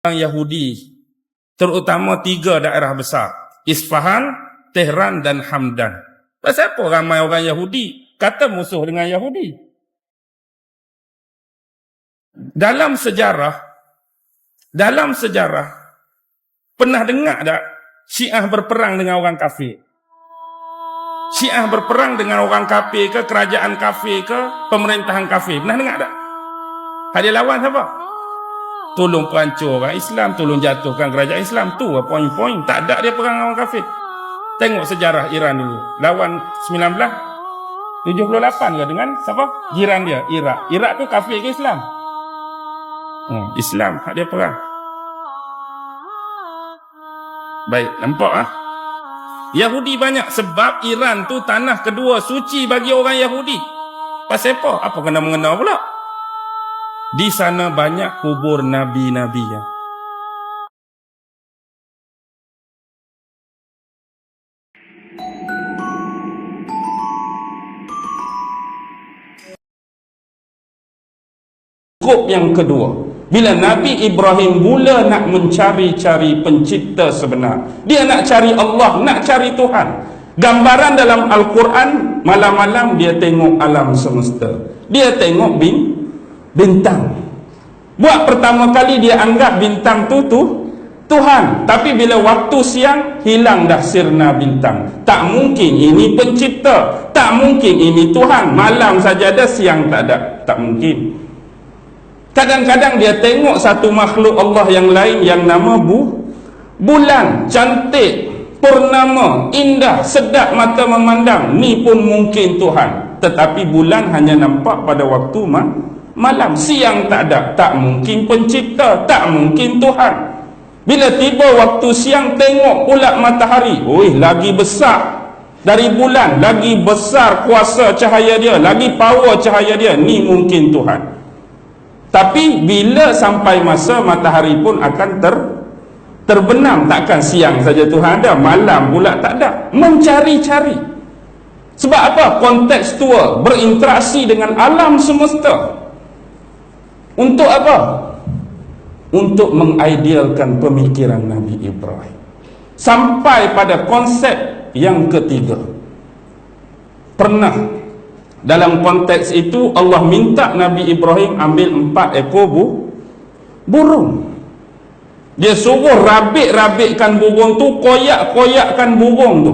orang Yahudi, terutama 3 daerah besar, Isfahan, Tehran dan Hamdan. Pasal apa ramai orang Yahudi kata musuh dengan Yahudi? Dalam sejarah pernah dengar tak Syiah berperang dengan orang kafir? Syiah berperang dengan orang kafir ke, kerajaan kafir ke, pemerintahan kafir? Pernah dengar tak? Dia lawan siapa? Tolong perancur orang Islam, tolong jatuhkan kerajaan Islam. Tu poin-poin. Tak ada dia perang dengan orang kafir. Tengok sejarah Iran dulu. Lawan 1978 ke dengan siapa? Jiran dia, Iraq. Iraq tu kafir ke Islam? Islam hak dia perang. Baik, nampak ah? Yahudi banyak sebab Iran tu tanah kedua suci bagi orang Yahudi. Pasal apa? Apa kena mengena pula? Di sana banyak kubur nabi-nabi ya. Cukup yang kedua, bila Nabi Ibrahim mula nak mencari-cari pencipta sebenar, dia nak cari Allah, nak cari Tuhan. Gambaran dalam Al-Quran, malam-malam dia tengok alam semesta, dia tengok bintang. Buat pertama kali dia anggap bintang tu Tuhan. Tapi bila waktu siang, hilang dah sirna bintang. Tak mungkin ini pencipta, tak mungkin ini Tuhan. Malam saja ada, siang tak ada. Tak mungkin. Kadang-kadang dia tengok satu makhluk Allah yang lain yang nama bulan, cantik, purnama, indah, sedap mata memandang. Ni pun mungkin Tuhan. Tetapi bulan hanya nampak pada waktu malam, siang tak ada. Tak mungkin pencipta, tak mungkin Tuhan. Bila tiba waktu siang, tengok pula matahari. Lagi besar dari bulan, lagi besar kuasa cahaya dia, lagi power cahaya dia. Ni mungkin Tuhan. Tapi bila sampai masa, matahari pun akan terbenam. Takkan siang saja Tuhan ada, malam pula tak ada. Mencari-cari. Sebab apa? Kontekstual, berinteraksi dengan alam semesta. Untuk apa? Untuk mengidealkan pemikiran Nabi Ibrahim. Sampai pada konsep yang ketiga. Pernah dalam konteks itu Allah minta Nabi Ibrahim ambil 4 ekor burung. Dia suruh rabik-rabikkan burung tu, koyak-koyakkan burung tu.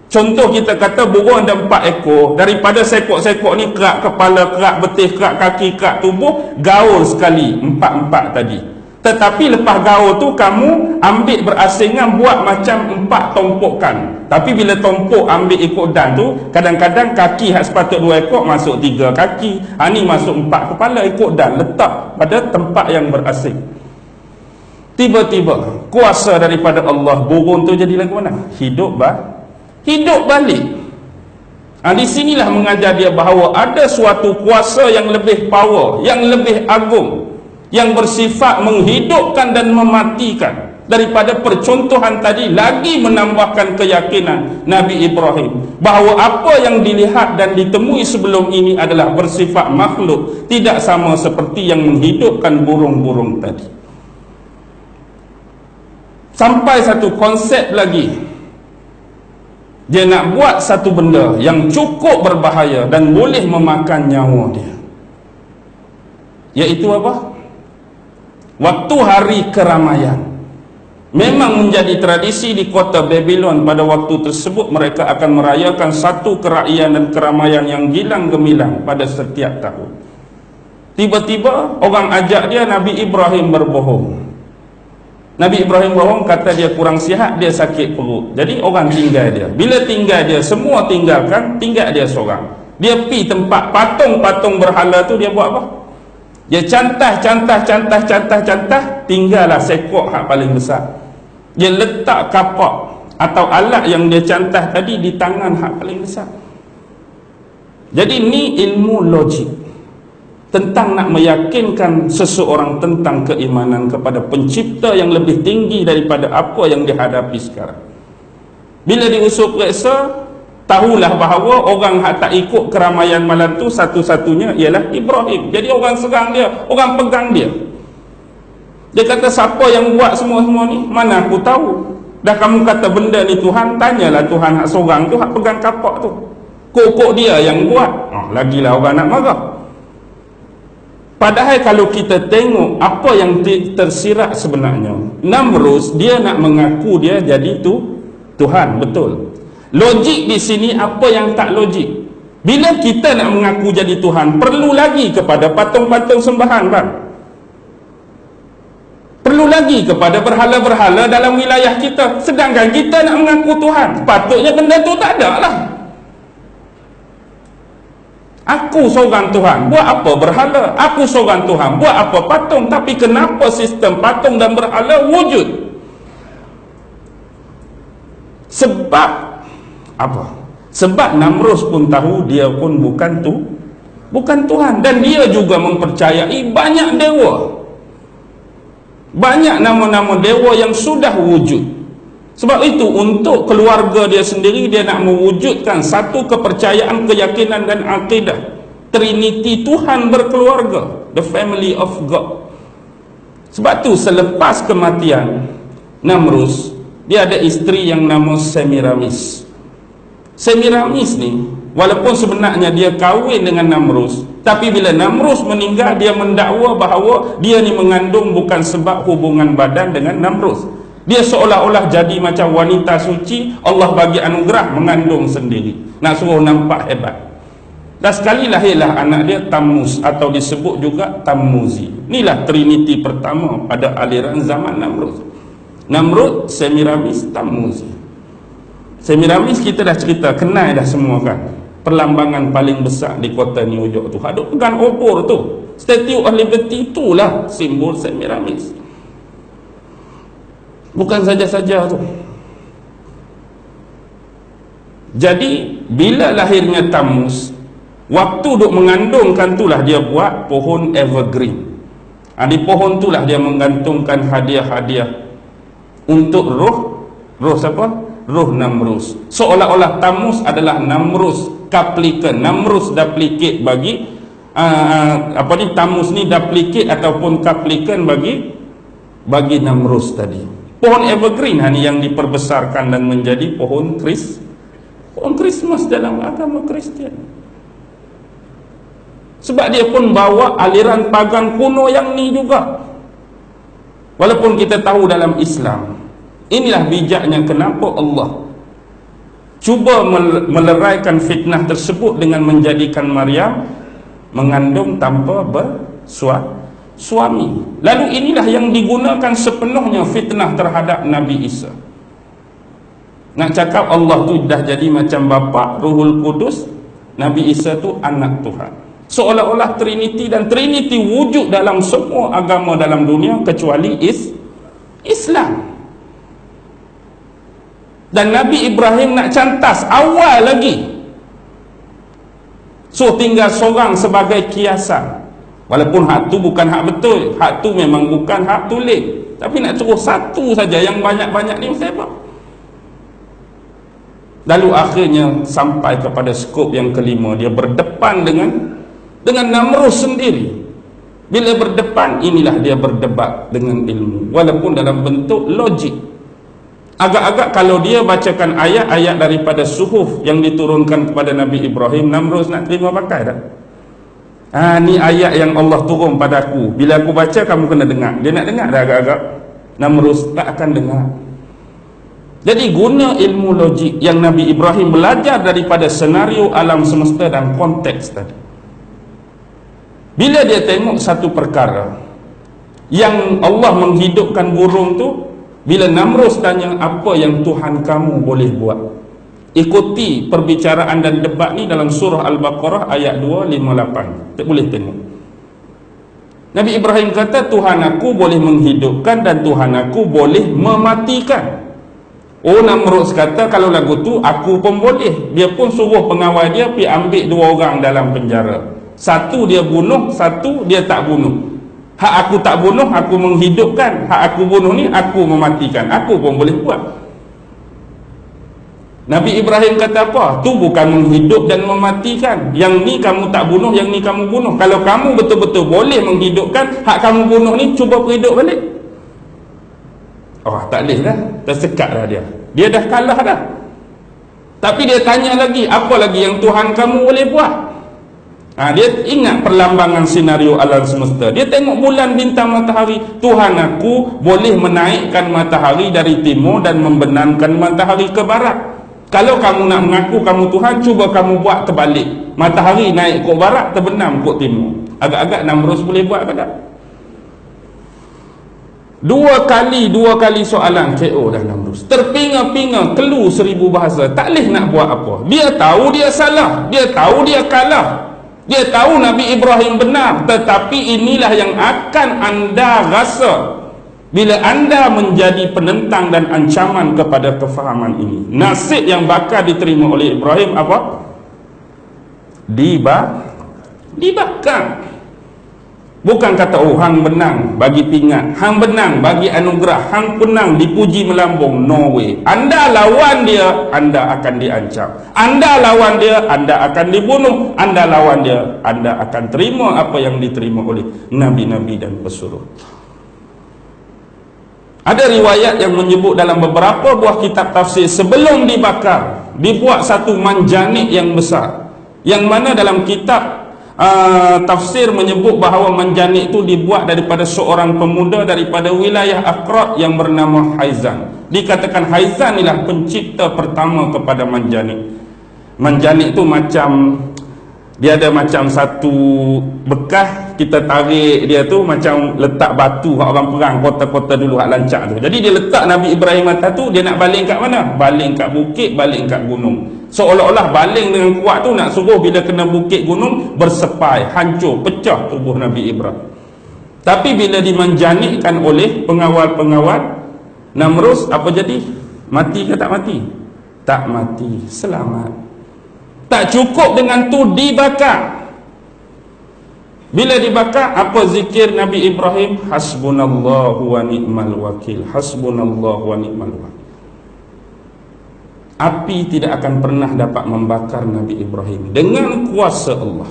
Contoh kita kata burung ada 4 ekor. Daripada sekok-sekok ni, kerak kepala, kerak betih, kerak kaki, kerak tubuh, gaul sekali 4 tadi. Tetapi lepas gaul tu, kamu ambil berasingan, buat macam 4 tompokan. Tapi bila tompok ambil ikut dan tu, kadang-kadang kaki hak sepatut 2 ekor masuk 3 kaki. Ni masuk 4 kepala, ikut dan letak pada tempat yang berasing. Tiba-tiba kuasa daripada Allah, burung tu jadi lagu mana? Hidup balik. Di sinilah mengajar dia bahawa ada suatu kuasa yang lebih power, yang lebih agung, yang bersifat menghidupkan dan mematikan. Daripada percontohan tadi, lagi menambahkan keyakinan Nabi Ibrahim bahawa apa yang dilihat dan ditemui sebelum ini adalah bersifat makhluk, tidak sama seperti yang menghidupkan burung-burung tadi. Sampai satu konsep lagi, dia nak buat satu benda yang cukup berbahaya dan boleh memakan nyawa dia. Iaitu apa? Waktu hari keramaian. Memang menjadi tradisi di kota Babylon pada waktu tersebut, mereka akan merayakan satu keraian dan keramaian yang gilang gemilang pada setiap tahun. Tiba-tiba orang ajak dia, Nabi Ibrahim berbohong. Nabi Ibrahim bohong, kata dia kurang sihat, dia sakit perut. Jadi orang tinggal dia. Bila tinggal dia, semua tinggalkan, tinggal dia seorang. Dia pergi tempat patung-patung berhala tu, dia buat apa? Dia cantah, tinggallah sekok hak paling besar. Dia letak kapak atau alat yang dia cantah tadi di tangan hak paling besar. Jadi ni ilmu logik tentang nak meyakinkan seseorang tentang keimanan kepada pencipta yang lebih tinggi daripada apa yang dihadapi sekarang. Bila diusuk periksa, tahulah bahawa orang yang tak ikut keramaian malam tu satu-satunya ialah Ibrahim. Jadi orang serang dia, orang pegang dia. Dia kata, siapa yang buat semua-semua ni? Mana aku tahu. Dah kamu kata benda ni Tuhan, tanyalah Tuhan hak seorang tu, hak pegang kapak tu. Kok dia yang buat. Lagilah orang nak marah. Padahal kalau kita tengok apa yang tersirat sebenarnya, Namrus dia nak mengaku dia jadi Tuhan, betul. Logik di sini apa yang tak logik. Bila kita nak mengaku jadi Tuhan, perlu lagi kepada patung-patung sembahan, kan? Perlu lagi kepada berhala-berhala dalam wilayah kita. Sedangkan kita nak mengaku Tuhan, patutnya benda tu tak ada lah. Aku seorang Tuhan, buat apa berhala? Aku seorang Tuhan, buat apa patung? Tapi kenapa sistem patung dan berhala wujud? Sebab apa? Sebab Namrus pun tahu dia pun bukan Tuhan, dan dia juga mempercayai banyak dewa. Banyak nama-nama dewa yang sudah wujud. Sebab itu untuk keluarga dia sendiri, dia nak mewujudkan satu kepercayaan, keyakinan dan akidah Trinity, Tuhan berkeluarga, the family of God. Sebab tu selepas kematian Namrus, dia ada isteri yang nama Semiramis. Semiramis ni, walaupun sebenarnya dia kahwin dengan Namrus, tapi bila Namrus meninggal, dia mendakwa bahawa dia ni mengandung bukan sebab hubungan badan dengan Namrus. Dia seolah-olah jadi macam wanita suci, Allah bagi anugerah mengandung sendiri, nak suruh nampak hebat. Dan sekali lahirlah anak dia Tammuz, atau disebut juga Tammuzi. Inilah Trinity pertama pada aliran zaman Namrud. Namrud, Semiramis, Tammuzi. Semiramis kita dah cerita, kenal dah semua kan. Perlambangan paling besar di kota New York tu, ada pegang obor tu, Statue of Liberty, itulah simbol Semiramis. Bukan saja-saja tu. Jadi bila lahirnya Tammuz, waktu duk mengandungkan itulah dia buat pohon evergreen. Di pohon itulah dia menggantungkan hadiah-hadiah untuk roh siapa? Roh Namrus. Seolah-olah Tammuz adalah Namrus kaplikan. Namrus duplicate bagi Tammuz ni duplicate ataupun kaplikan bagi Namrus tadi. Pohon evergreen ni yang diperbesarkan dan menjadi pohon Christmas dalam agama Kristian. Sebab dia pun bawa aliran pagan kuno yang ni juga. Walaupun kita tahu dalam Islam, inilah bijaknya kenapa Allah cuba meleraikan fitnah tersebut dengan menjadikan Maryam mengandung tanpa suami. Lalu inilah yang digunakan sepenuhnya fitnah terhadap Nabi Isa. Nak cakap Allah tu dah jadi macam bapa, Ruhul Kudus, Nabi Isa tu anak Tuhan. Seolah-olah Trinity, dan Trinity wujud dalam semua agama dalam dunia kecuali Islam. Dan Nabi Ibrahim nak cantas awal lagi, so tinggal seorang sebagai kiasan. Walaupun hak tu bukan hak betul, hak tu memang bukan hak tulis, tapi nak suruh satu saja, yang banyak-banyak ni sebab. Lalu akhirnya sampai kepada skop yang kelima, dia berdepan dengan Namrus sendiri. Bila berdepan, inilah dia berdebat dengan ilmu, walaupun dalam bentuk logik. Agak-agak kalau dia bacakan ayat-ayat daripada suhuf yang diturunkan kepada Nabi Ibrahim, Namrus nak terima pakai tak? Ni ayat yang Allah turun padaku, bila aku baca kamu kena dengar. Dia nak dengar dah agak-agak. Namrus tak akan dengar. Jadi guna ilmu logik yang Nabi Ibrahim belajar daripada senario alam semesta dan konteks tadi. Bila dia tengok satu perkara yang Allah menghidupkan burung tu, bila Namrus tanya apa yang Tuhan kamu boleh buat, ikuti perbicaraan dan debat ni dalam surah Al-Baqarah ayat 258. Tak boleh tengok. Nabi Ibrahim kata, Tuhan aku boleh menghidupkan dan Tuhan aku boleh mematikan. Namrus kata, kalau lagu tu aku pun boleh. Dia pun suruh pengawal dia pergi ambil 2 orang dalam penjara. Satu dia bunuh, satu dia tak bunuh. Hak aku tak bunuh, aku menghidupkan. Hak aku bunuh ni, aku mematikan. Aku pun boleh buat. Nabi Ibrahim kata apa? Tu bukan menghidup dan mematikan. Yang ni kamu tak bunuh, yang ni kamu bunuh. Kalau kamu betul-betul boleh menghidupkan, hak kamu bunuh ni, cuba hidup balik. Oh, tak boleh dah, tersekat dah dia dah kalah dah. Tapi dia tanya lagi, apa lagi yang Tuhan kamu boleh buat? Dia ingat perlambangan senario alam semesta. Dia tengok bulan, bintang, matahari. Tuhan aku boleh menaikkan matahari dari timur dan membenamkan matahari ke barat. Kalau kamu nak mengaku kamu Tuhan, cuba kamu buat terbalik. Matahari naik ke barat, terbenam ke timur. Agak-agak Namrus boleh buat ke tak? Dua kali soalan KO dah Namrus. Terpinga-pinga, kelu 1000 bahasa. Tak boleh nak buat apa. Dia tahu dia salah. Dia tahu dia kalah. Dia tahu Nabi Ibrahim benar. Tetapi inilah yang akan anda rasa bila anda menjadi penentang dan ancaman kepada kefahaman ini. Nasib yang bakal diterima oleh Ibrahim apa? Dibakar. Bukan kata hang menang bagi pingat, hang menang bagi anugerah, hang menang dipuji melambung. No way. Anda lawan dia, anda akan diancam. Anda lawan dia, anda akan dibunuh. Anda lawan dia, anda akan terima apa yang diterima oleh nabi-nabi dan pesuruh. Ada riwayat yang menyebut dalam beberapa buah kitab tafsir, sebelum dibakar dibuat satu manjanik yang besar, yang mana dalam kitab tafsir menyebut bahawa manjanik itu dibuat daripada seorang pemuda daripada wilayah Aqra yang bernama Haizan. Dikatakan Haizan ialah pencipta pertama kepada manjanik. Manjanik itu macam, dia ada macam satu bekas, kita tarik dia tu macam letak batu hak orang perang kota-kota dulu hak lancak tu. Jadi dia letak Nabi Ibrahim atas tu, dia nak baling kat mana? Baling kat bukit, baling kat gunung. Seolah-olah baling dengan kuat tu nak suruh bila kena bukit gunung bersepai, hancur, pecah tubuh Nabi Ibrahim. Tapi bila dimanjanikkan oleh pengawal-pengawal Namrus, apa jadi? Mati ke tak mati? Tak mati, selamat. Tak cukup dengan tu, dibakar. Bila dibakar, apa zikir Nabi Ibrahim? Hasbunallahu wa ni'mal wakil. Hasbunallahu wa ni'mal wakil. Api tidak akan pernah dapat membakar Nabi Ibrahim dengan kuasa Allah.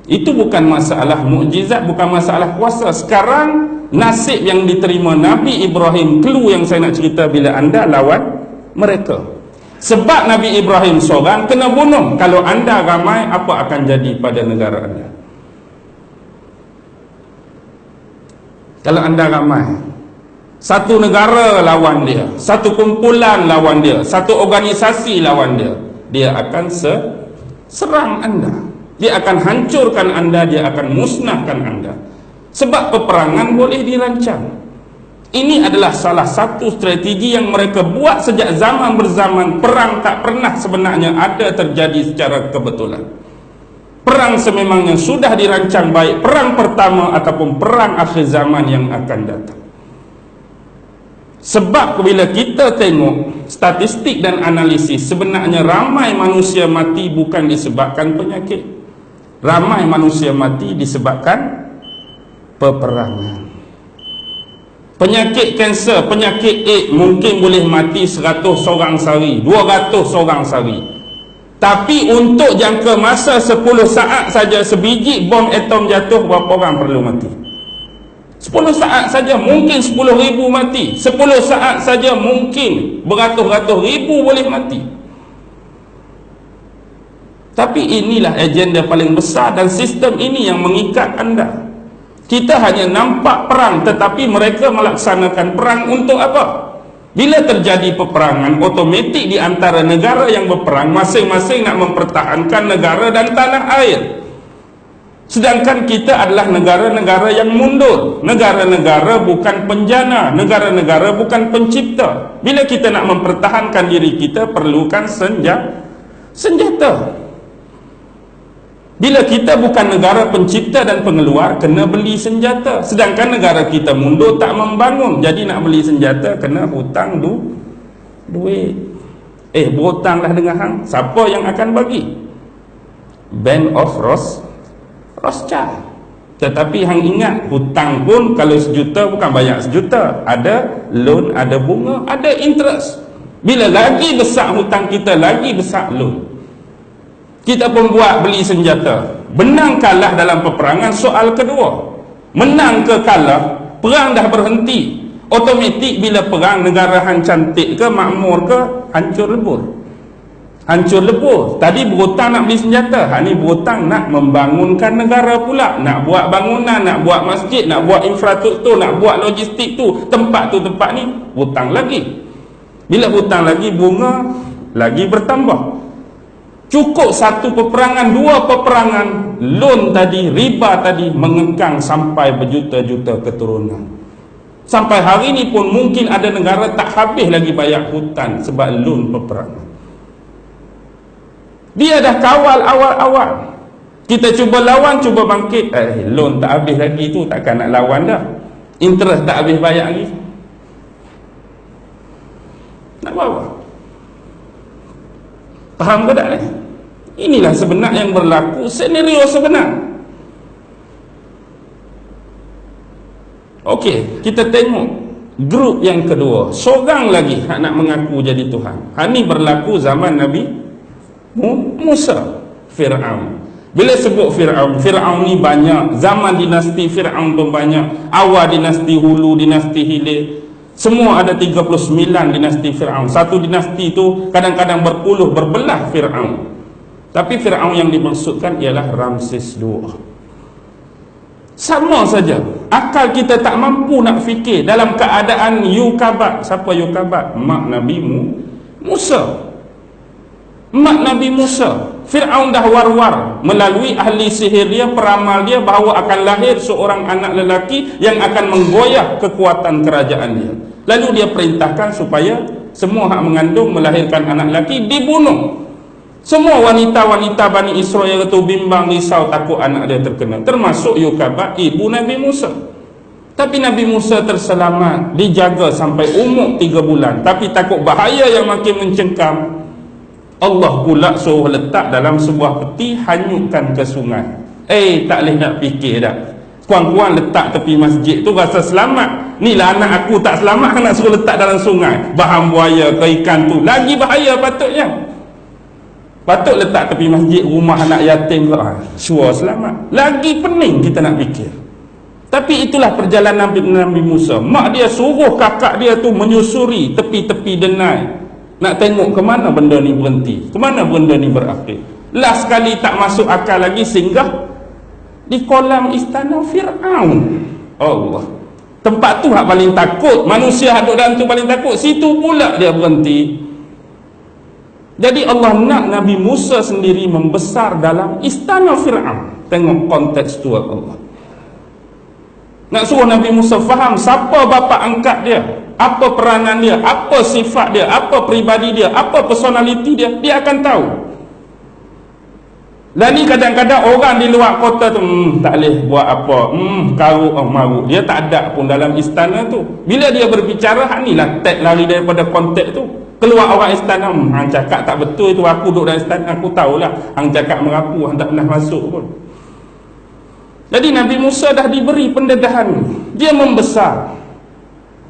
Itu bukan masalah mukjizat, bukan masalah kuasa. Sekarang nasib yang diterima Nabi Ibrahim, clue yang saya nak cerita bila anda lawan mereka. Sebab Nabi Ibrahim seorang kena bunuh. Kalau anda ramai, apa akan jadi pada negara anda? Kalau anda ramai, satu negara lawan dia, satu kumpulan lawan dia, satu organisasi lawan dia, dia akan serang anda. Dia akan hancurkan anda, dia akan musnahkan anda. Sebab peperangan boleh dirancang. Ini adalah salah satu strategi yang mereka buat sejak zaman berzaman. Perang tak pernah sebenarnya ada terjadi secara kebetulan. Perang sememangnya sudah dirancang baik, perang pertama ataupun perang akhir zaman yang akan datang. Sebab bila kita tengok statistik dan analisis, sebenarnya ramai manusia mati bukan disebabkan penyakit. Ramai manusia mati disebabkan peperangan. Penyakit kanser, penyakit AIDS mungkin boleh mati 100 orang sehari, 200 orang sehari. Tapi untuk jangka masa 10 saat saja sebiji bom atom jatuh, berapa orang perlu mati? 10 saat saja mungkin 10,000 mati. 10 saat saja mungkin beratus-ratus ribu boleh mati. Tapi inilah agenda paling besar dan sistem ini yang mengikat anda. Kita hanya nampak perang, tetapi mereka melaksanakan perang untuk apa? Bila terjadi peperangan, otomatik di antara negara yang berperang, masing-masing nak mempertahankan negara dan tanah air. Sedangkan kita adalah negara-negara yang mundur. Negara-negara bukan penjana, negara-negara bukan pencipta. Bila kita nak mempertahankan diri kita, perlukan senjata. Bila kita bukan negara pencipta dan pengeluar, kena beli senjata. Sedangkan negara kita mundur, tak membangun. Jadi nak beli senjata, kena hutang duit. Berhutanglah dengan hang. Siapa yang akan bagi? Band of Rothschild. Tetapi hang ingat, hutang pun kalau 1 juta bukan banyak 1 juta. Ada loan, ada bunga, ada interest. Bila lagi besar hutang kita, lagi besar loan. Kita pun buat beli senjata. Menang kalah dalam peperangan soal kedua. Menang ke kalah, perang dah berhenti. Automatik bila perang, negara hang cantik ke, makmur ke, hancur lebur. Hancur lebur. Tadi berhutang nak beli senjata, hang ni berhutang nak membangunkan negara pula, nak buat bangunan, nak buat masjid, nak buat infrastruktur, nak buat logistik tu, tempat ni, hutang lagi. Bila hutang lagi, bunga lagi bertambah. Cukup satu peperangan, dua peperangan, loan tadi, riba tadi mengekang sampai berjuta-juta keturunan. Sampai hari ini pun mungkin ada negara tak habis lagi bayar hutang sebab loan peperangan. Dia dah kawal awal-awal. Kita cuba lawan, cuba bangkit, loan tak habis lagi tu, takkan nak lawan dah. Interest tak habis bayar lagi. Nak buat apa? Faham ke tak ni? Inilah sebenar yang berlaku, senario sebenar. Okey, kita tengok grup yang kedua. Seorang lagi nak mengaku jadi Tuhan. Ini berlaku zaman Nabi Musa, Fir'aun. Bila sebut Fir'aun, Fir'aun ni banyak. Zaman dinasti Fir'aun pun banyak. Awal dinasti Hulu, dinasti Hilir. Semua ada 39 dinasti Fir'aun. Satu dinasti tu kadang-kadang berpuluh, berbelah Fir'aun. Tapi Fir'aun yang dimaksudkan ialah Ramses II. Sama saja. Akal kita tak mampu nak fikir dalam keadaan Yukabat. Siapa Yukabat? Mak Nabi Musa. Mak Nabi Musa. Fir'aun dah war-war melalui ahli sihir dia, peramal dia, bahawa akan lahir seorang anak lelaki yang akan menggoyah kekuatan kerajaan dia. Lalu dia perintahkan supaya semua hak mengandung melahirkan anak lelaki dibunuh. Semua wanita-wanita Bani Israel itu bimbang, risau, takut anak dia terkena, termasuk Yukabat, ibu Nabi Musa. Tapi Nabi Musa terselamat, dijaga sampai umur 3 bulan. Tapi takut bahaya yang makin mencengkam, Allah pula suruh letak dalam sebuah peti, hanyutkan ke sungai. Tak boleh nak fikir dah. Kuang-kuang letak tepi masjid tu rasa selamat. Ni lah anak aku tak selamat, nak suruh letak dalam sungai. Baham buaya ke ikan tu, lagi bahaya patutnya. Patut letak tepi masjid, rumah anak yatim ke, sure selamat. Lagi pening kita nak fikir. Tapi itulah perjalanan Nabi Musa. Mak dia suruh kakak dia tu menyusuri tepi-tepi denai, nak tengok ke mana benda ni berhenti, ke mana benda ni berakhir. Last sekali tak masuk akal lagi, singgah di kolam istana Fir'aun. Allah, tempat tu hak paling takut. Manusia duduk dalam tu paling takut, situ pula dia berhenti. Jadi Allah nak Nabi Musa sendiri membesar dalam istana Fir'aun. Tengok kontekstual Allah. Nak suruh Nabi Musa faham siapa bapa angkat dia, apa peranan dia, apa sifat dia, apa peribadi dia, apa personality dia, dia akan tahu. Dan ni kadang-kadang orang di luar kota tu tak boleh buat apa, karuk maruk, dia tak ada pun dalam istana tu. Bila dia berbicara, inilah tag lari daripada konteks tu. Keluar orang istana, hang cakap tak betul itu, aku duduk dalam istana, aku tahulah hang cakap merapu, hang tak pernah masuk pun. Jadi Nabi Musa dah diberi pendedahan, dia membesar.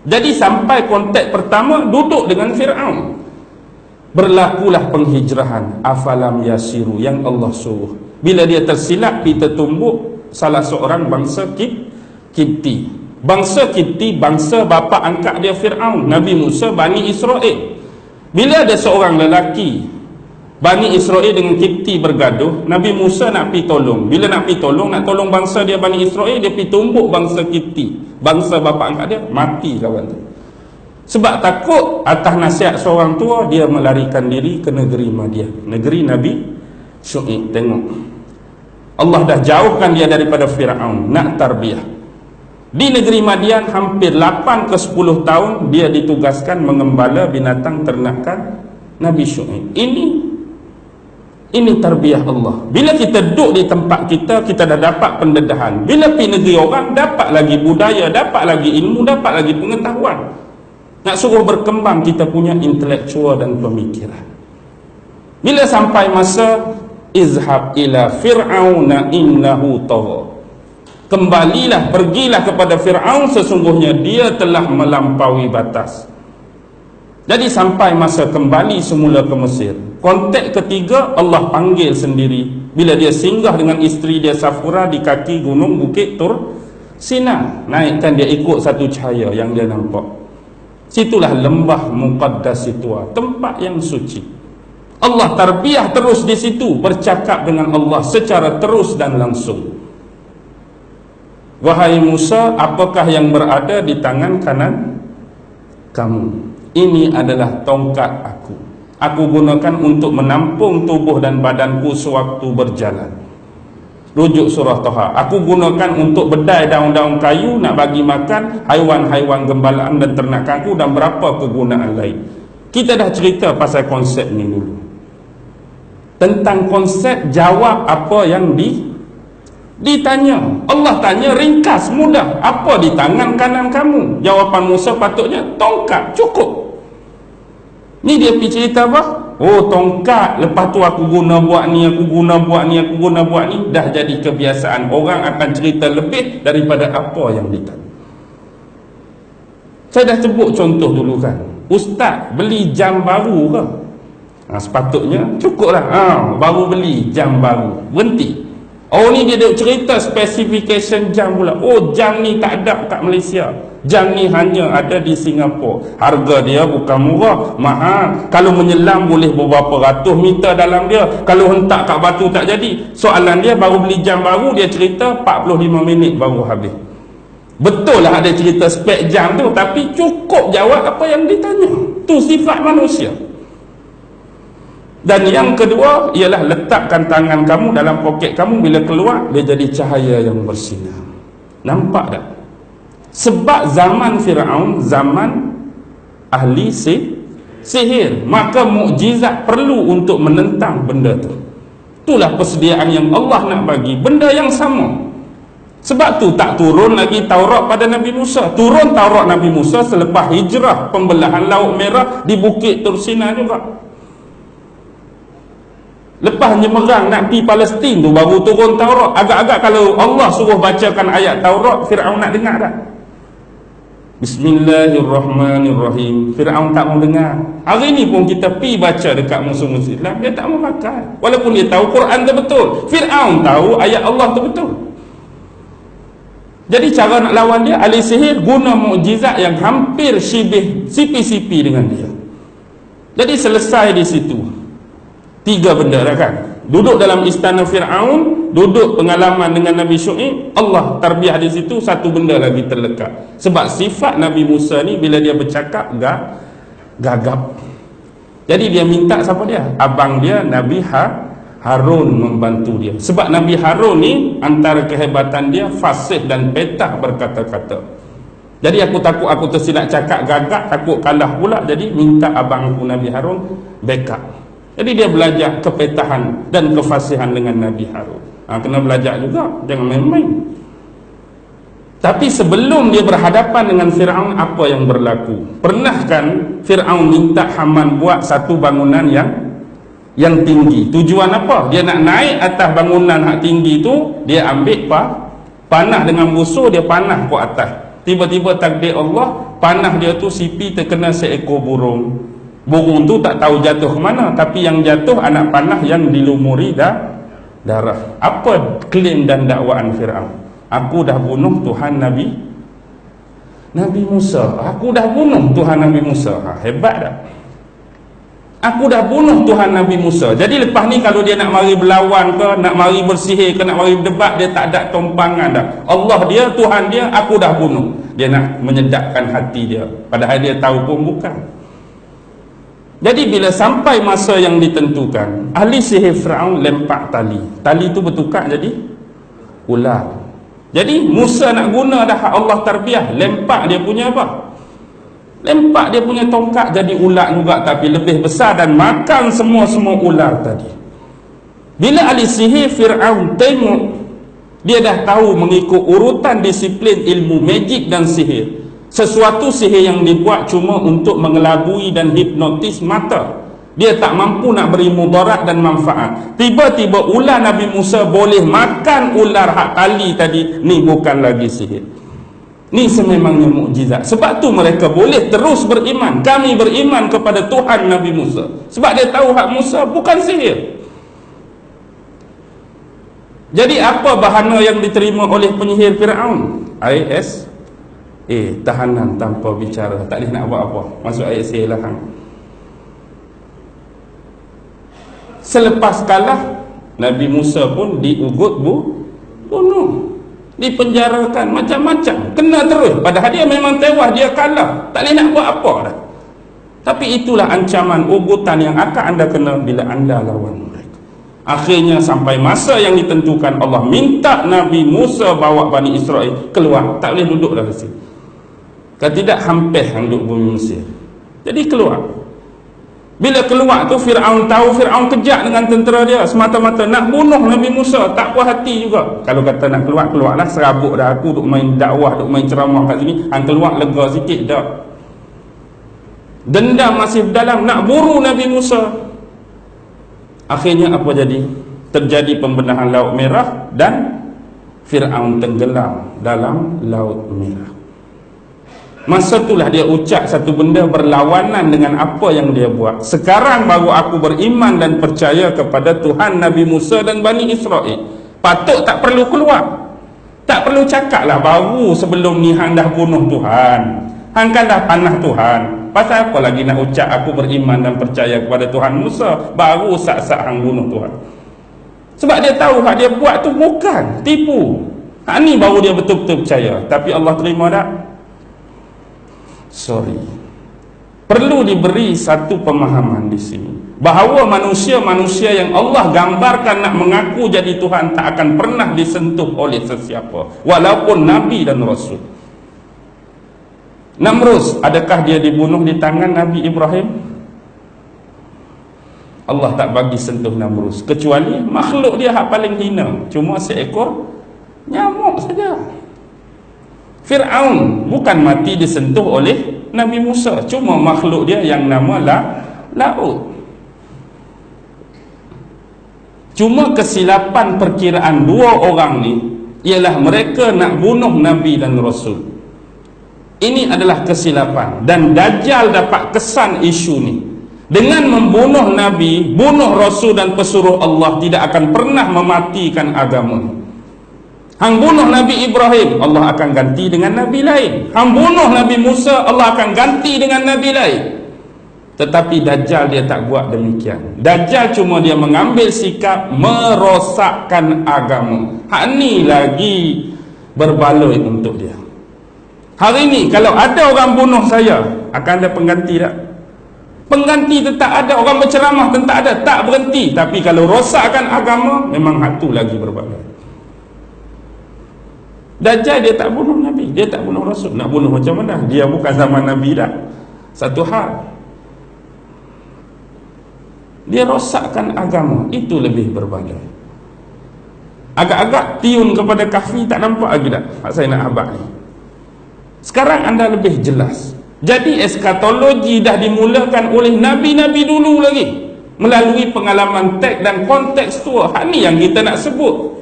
Jadi sampai konteks pertama duduk dengan Fir'aun, berlakulah penghijrahan. Afalam yasiru, yang Allah suruh. Bila dia tersilap, kita tumbuk salah seorang bangsa Kipti. Bangsa Kipti, bangsa bapa angkat dia Fir'aun, Nabi Musa, Bani Israel. Bila ada seorang lelaki Bani Israel dengan Kipti bergaduh, Nabi Musa nak pergi tolong. Bila nak pergi tolong, nak tolong bangsa dia Bani Israel, dia pergi tumbuk bangsa Kipti, bangsa bapa angkat dia, mati kawan tu. Sebab takut atas nasihat seorang tua, dia melarikan diri ke negeri Madian, negeri Nabi Syuaib. Tengok, Allah dah jauhkan dia daripada Fir'aun, nak tarbiyah. Di negeri Madian hampir 8 ke 10 tahun dia ditugaskan mengembala binatang ternakan Nabi Syuaib. Ini tarbiyah Allah. Bila kita duduk di tempat kita, kita dah dapat pendedahan. Bila pergi negeri orang, dapat lagi budaya, dapat lagi ilmu, dapat lagi pengetahuan. Nak suruh berkembang kita punya intelektual dan pemikiran. Bila sampai masa izhab ila fir'auna innahu tagha, kembalilah, pergilah kepada Fir'aun, sesungguhnya dia telah melampaui batas. Jadi sampai masa kembali semula ke Mesir. Konteks ketiga, Allah panggil sendiri. Bila dia singgah dengan isteri dia Safura di kaki gunung Bukit sinar, naikkan dia ikut satu cahaya yang dia nampak. Situlah lembah Muqaddas itu, tempat yang suci. Allah tarbiyah terus di situ, bercakap dengan Allah secara terus dan langsung. Wahai Musa, apakah yang berada di tangan kanan kamu? Ini adalah tongkat aku. Aku gunakan untuk menampung tubuh dan badanku sewaktu berjalan. Rujuk surah Taha. Aku gunakan untuk bedai daun-daun kayu, nak bagi makan haiwan-haiwan gembalaan dan ternakanku, dan berapa kegunaan lain. Kita dah cerita pasal konsep ni dulu. Tentang konsep jawab apa yang ditanya. Allah tanya ringkas, mudah. Apa di tangan kanan kamu? Jawapan Musa patutnya tongkat, cukup. Ni dia pergi cerita apa? Oh, tongkat. Lepas tu aku guna buat ni, aku guna buat ni, aku guna buat ni. Dah jadi kebiasaan. Orang akan cerita lebih daripada apa yang ditanya. Saya dah sebut contoh dulu kan. Ustaz beli jam baru ke? Sepatutnya cukuplah. Baru beli jam baru, berhenti. Oh, ni dia cerita specification jam pula. Oh, jam ni tak ada kat Malaysia. Jam ni hanya ada di Singapura. Harga dia bukan murah, mahal. Kalau menyelam boleh beberapa ratus meter dalam dia. Kalau hentak kat batu tak jadi. Soalan dia, baru beli jam baru, dia cerita 45 minit baru habis. Betul lah ada cerita spek jam tu, tapi cukup jawab apa yang ditanya. Tu sifat manusia. Dan yang kedua ialah letakkan tangan kamu dalam poket kamu, bila keluar dia jadi cahaya yang bersinar. Nampak tak? Sebab zaman Firaun, zaman ahli sihir, maka mukjizat perlu untuk menentang benda tu. Itulah persediaan yang Allah nak bagi, benda yang sama. Sebab tu tak turun lagi Taurat pada Nabi Musa. Turun Taurat Nabi Musa selepas hijrah pembelahan Laut Merah di Bukit Tursina juga. Lepas nyemerang nak pergi Palestin tu baru turun Taurat. Agak-agak kalau Allah suruh bacakan ayat Taurat, Firaun nak dengar tak? Bismillahirrahmanirrahim. Firaun tak mau dengar. Hari ni pun kita pergi baca dekat musuh-musuh Islam, dia tak mau makan. Walaupun dia tahu Quran tu betul. Firaun tahu ayat Allah tu betul. Jadi cara nak lawan dia, ahli sihir guna mukjizat yang hampir sipi-sipi dengan dia. Jadi selesai di situ. 3 benda dah kan. Duduk dalam istana Firaun, duduk pengalaman dengan Nabi Syuaib, Allah tarbiyah di situ. 1 benda lagi terlekat. Sebab sifat Nabi Musa ni bila dia bercakap gagap. Jadi dia minta siapa dia? Abang dia Nabi Harun membantu dia. Sebab Nabi Harun ni antara kehebatan dia fasih dan petah berkata-kata. Jadi aku takut aku tersilap cakap gagap, takut kalah pula. Jadi minta abang aku Nabi Harun backup. Jadi dia belajar kepetahan dan kefasihan dengan Nabi Harun. Kena belajar juga, jangan main-main. Tapi sebelum dia berhadapan dengan Firaun, apa yang berlaku? Pernah kan Firaun minta Haman buat satu bangunan yang tinggi. Tujuan apa? Dia nak naik atas bangunan yang tinggi tu, dia ambil panah dengan busur, dia panah ke atas. Tiba-tiba takdir Allah, panah dia tu sipi terkena seekor burung. Burung tu tak tahu jatuh ke mana, tapi yang jatuh anak panah yang dilumuri darah. Apa klaim dan dakwaan Firaun? Aku dah bunuh Tuhan Nabi Musa. Aku dah bunuh Tuhan Nabi Musa. Hebat tak? Aku dah bunuh Tuhan Nabi Musa. Jadi lepas ni kalau dia nak mari berlawan ke, nak mari bersihir ke, nak mari berdebat, dia tak ada tumpangan dah. Allah dia, Tuhan dia, aku dah bunuh. Dia nak menyedapkan hati dia, padahal dia tahu pun bukan. Jadi bila sampai masa yang ditentukan, ahli sihir Firaun lempak tali. Tali tu bertukar jadi ular. Jadi Musa nak guna dah Allah tarbiyah, lempak dia punya apa? Lempak dia punya tongkat jadi ular juga, tapi lebih besar dan makan semua ular tadi. Bila ahli sihir Firaun tengok, dia dah tahu mengikut urutan disiplin ilmu magic dan sihir. Sesuatu sihir yang dibuat cuma untuk mengelabui dan hipnotis mata. Dia tak mampu nak beri mudarat dan manfaat. Tiba-tiba ular Nabi Musa boleh makan ular hak tali tadi. Ni bukan lagi sihir. Ni sememangnya mukjizat. Sebab tu mereka boleh terus beriman. Kami beriman kepada Tuhan Nabi Musa. Sebab dia tahu hak Musa bukan sihir. Jadi apa bahana yang diterima oleh penyihir Firaun? tahanan tanpa bicara, tak boleh nak buat apa, masuk ISA lah. Selepas kalah, Nabi Musa pun diugut bunuh, dipenjarakan, macam-macam, kena terus, padahal dia memang tewas, dia kalah, tak boleh nak buat apa dah. Tapi itulah ancaman ugutan yang akan anda kena bila anda lawan mereka. Akhirnya sampai masa yang ditentukan, Allah minta Nabi Musa bawa Bani Israel keluar, tak boleh duduk dalam sini. Kalau tidak, hampir duduk bumi Mesir. Jadi keluar. Bila keluar tu, Fir'aun tahu, Fir'aun kejak dengan tentera dia, semata-mata nak bunuh Nabi Musa, tak puas hati juga. Kalau kata nak keluar, keluarlah, serabut dah aku duk main dakwah, duk main ceramah kat sini, hang keluar lega sikit dah. Dendam masih dalam, nak buru Nabi Musa. Akhirnya apa jadi? Terjadi pembenahan Laut Merah dan Fir'aun tenggelam dalam Laut Merah. Masa itulah dia ucap satu benda berlawanan dengan apa yang dia buat. Sekarang baru aku beriman dan percaya kepada Tuhan Nabi Musa dan Bani Israel. Patut tak perlu keluar, tak perlu cakap lah baru sebelum ni hang dah bunuh Tuhan, hang kan dah panah Tuhan. Pasal apa lagi nak ucap aku beriman dan percaya kepada Tuhan Musa, baru sak-sak hang bunuh Tuhan. Sebab dia tahu hak dia buat tu bukan tipu. Hak ni baru dia betul-betul percaya. Tapi Allah terima tak? Sorry. Perlu diberi satu pemahaman di sini, bahawa manusia-manusia yang Allah gambarkan nak mengaku jadi Tuhan tak akan pernah disentuh oleh sesiapa, walaupun Nabi dan Rasul. Namrus, adakah dia dibunuh di tangan Nabi Ibrahim? Allah tak bagi sentuh Namrus, kecuali makhluk dia hak paling hina, cuma seekor nyamuk saja. Fir'aun bukan mati disentuh oleh Nabi Musa, cuma makhluk dia yang nama laut. Cuma kesilapan perkiraan dua orang ni ialah mereka nak bunuh Nabi dan Rasul. Ini adalah kesilapan, dan Dajjal dapat kesan isu ni. Dengan membunuh Nabi, bunuh Rasul dan pesuruh Allah, tidak akan pernah mematikan agama. Hang bunuh Nabi Ibrahim, Allah akan ganti dengan Nabi lain. Hang bunuh Nabi Musa, Allah akan ganti dengan Nabi lain. Tetapi Dajjal dia tak buat demikian. Dajjal cuma dia mengambil sikap merosakkan agama. Hak ni lagi berbaloi untuk dia. Hari ni kalau ada orang bunuh saya, akan ada pengganti tak? Pengganti tetap ada. Orang berceramah tetap ada, tak berhenti. Tapi kalau rosakkan agama, memang hak tu lagi berbaloi. Dajjal dia tak bunuh Nabi, dia tak bunuh Rasul. Nak bunuh macam mana? Dia bukan zaman Nabi dah. Satu hal, dia rosakkan agama, itu lebih berbaloi. Agak-agak tiun kepada kafir tak nampak lagi tak? Saya nak abad ni. Sekarang anda lebih jelas. Jadi eskatologi dah dimulakan oleh Nabi-Nabi dulu lagi, melalui pengalaman teks dan kontekstual. Hak ni yang kita nak sebut.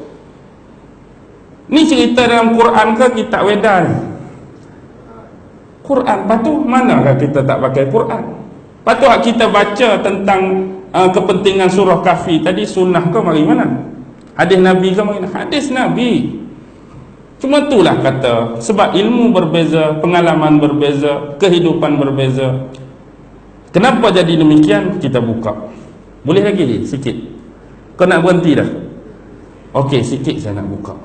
Ni cerita dalam Quran ke kitab Weda ni? Quran. Patu manakah kita tak pakai Quran? Patu kita baca tentang kepentingan surah Kahfi tadi, sunnah ke mari mana? Hadis Nabi ke mari mana? Hadis Nabi. Cuma itulah kata, sebab ilmu berbeza, pengalaman berbeza, kehidupan berbeza. Kenapa jadi demikian? Kita buka. Boleh lagi sikit? Kau nak berhenti dah? Okey, sikit saya nak buka.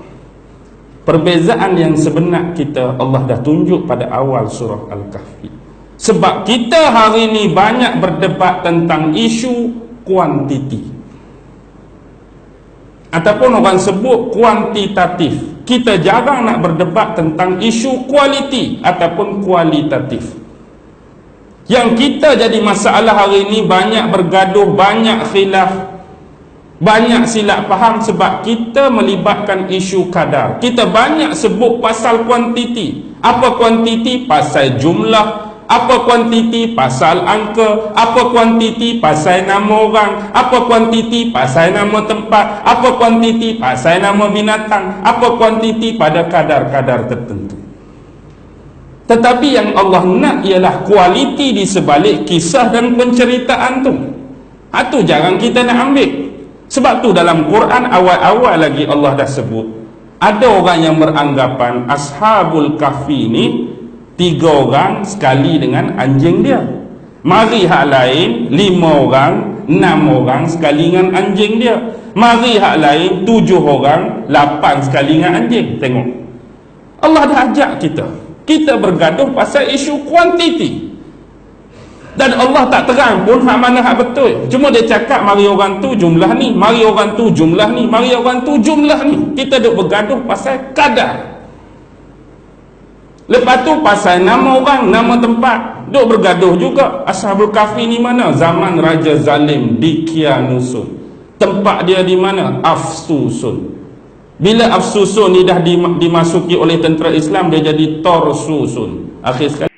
Perbezaan yang sebenar kita Allah dah tunjuk pada awal surah Al-Kahfi. Sebab kita hari ini banyak berdebat tentang isu kuantiti, ataupun orang sebut kuantitatif. Kita jarang nak berdebat tentang isu kualiti ataupun kualitatif. Yang kita jadi masalah hari ini, banyak bergaduh, banyak khilaf, banyak silap faham sebab kita melibatkan isu kadar. Kita banyak sebut pasal kuantiti. Apa kuantiti? Pasal jumlah. Apa kuantiti? Pasal angka. Apa kuantiti? Pasal nama orang. Apa kuantiti? Pasal nama tempat. Apa kuantiti? Pasal nama binatang. Apa kuantiti? Pada kadar-kadar tertentu. Tetapi yang Allah nak ialah kualiti di sebalik kisah dan penceritaan tu. Itu jarang kita nak ambil. Sebab tu dalam Quran awal-awal lagi Allah dah sebut, Ada orang yang beranggapan Ashabul Kahfi ni 3 orang sekali dengan anjing dia. Mari hak lain 5 orang, 6 orang sekali dengan anjing dia. Mari hak lain 7 orang, 8 sekali dengan anjing. Tengok, Allah dah ajak kita bergaduh pasal isu kuantiti. Dan Allah tak terang pun hak mana hak betul. Cuma dia cakap mari orang tu jumlah ni, mari orang tu jumlah ni, mari orang tu jumlah ni. Kita duk bergaduh pasal kadar. Lepas tu pasal nama orang, nama tempat, duk bergaduh juga. Ashabul Kahfi ni mana? Zaman Raja Zalim di Kianusun. Tempat dia di mana? Afsusun. Bila Afsusun ni dah dimasuki oleh tentera Islam, dia jadi Torsusun. Akhir sekali